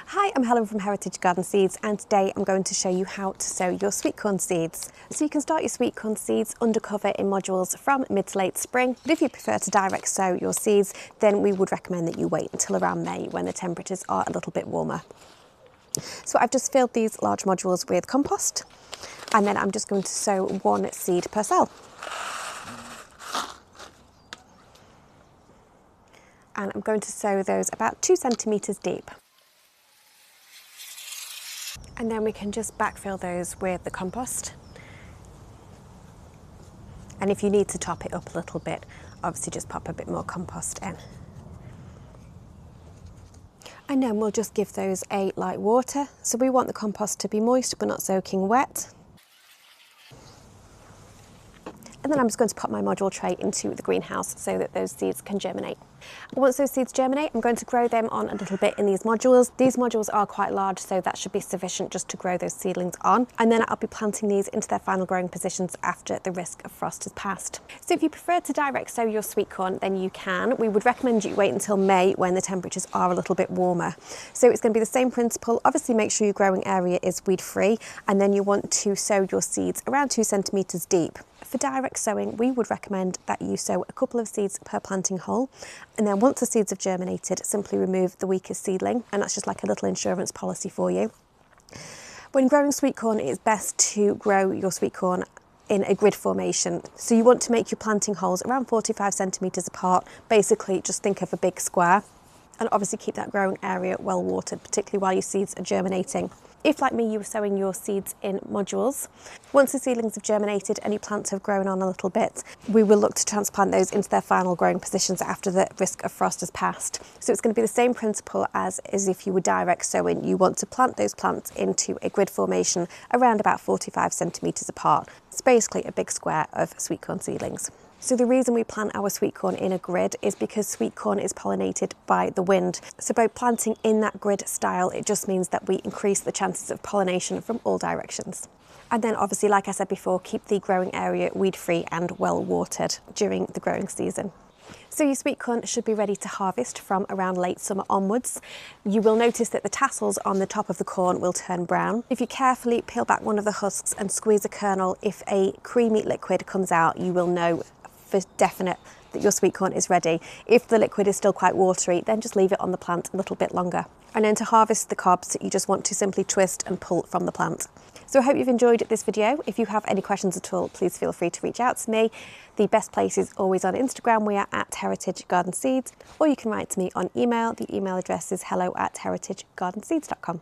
Hi, I'm Helen from Heritage Garden Seeds, and today I'm going to show you how to sow your sweet corn seeds. So you can start your sweet corn seeds under cover in modules from mid to late spring, but if you prefer to direct sow your seeds, then we would recommend that you wait until around May when the temperatures are a little bit warmer. So I've just filled these large modules with compost, and then I'm just going to sow one seed per cell. And I'm going to sow those about 2 centimetres deep. And then we can just backfill those with the compost. And if you need to top it up a little bit, obviously just pop a bit more compost in. And then we'll just give those a light water. So we want the compost to be moist but not soaking wet. And then I'm just going to pop my module tray into the greenhouse so that those seeds can germinate. Once those seeds germinate, I'm going to grow them on a little bit in these modules. These modules are quite large, so that should be sufficient just to grow those seedlings on. And then I'll be planting these into their final growing positions after the risk of frost has passed. So if you prefer to direct sow your sweet corn, then you can. We would recommend you wait until May when the temperatures are a little bit warmer. So it's going to be the same principle. Obviously make sure your growing area is weed free, and then you want to sow your seeds around 2 centimetres deep. For direct sowing, we would recommend that you sow a couple of seeds per planting hole, and then once the seeds have germinated, simply remove the weakest seedling, and that's just like a little insurance policy for you. When growing sweet corn, it's best to grow your sweet corn in a grid formation. So you want to make your planting holes around 45 centimetres apart. Basically, just think of a big square, and obviously keep that growing area well watered, particularly while your seeds are germinating. If, like me, you were sowing your seeds in modules, once the seedlings have germinated and your plants have grown on a little bit, we will look to transplant those into their final growing positions after the risk of frost has passed. So it's going to be the same principle as if you were direct sowing. You want to plant those plants into a grid formation around about 45 centimetres apart. It's basically a big square of sweet corn seedlings. So the reason we plant our sweet corn in a grid is because sweet corn is pollinated by the wind. So by planting in that grid style, it just means that we increase the chances of pollination from all directions. And then obviously, like I said before, keep the growing area weed free and well watered during the growing season. So your sweet corn should be ready to harvest from around late summer onwards. You will notice that the tassels on the top of the corn will turn brown. If you carefully peel back one of the husks and squeeze a kernel, if a creamy liquid comes out, you will know for definite that your sweet corn is ready. If the liquid is still quite watery, then just leave it on the plant a little bit longer. And then to harvest the cobs, you just want to simply twist and pull from the plant. So I hope you've enjoyed this video. If you have any questions at all, please feel free to reach out to me. The best place is always on Instagram. We are at Heritage Garden Seeds, or you can write to me on email. The email address is hello@heritagegardenseeds.com.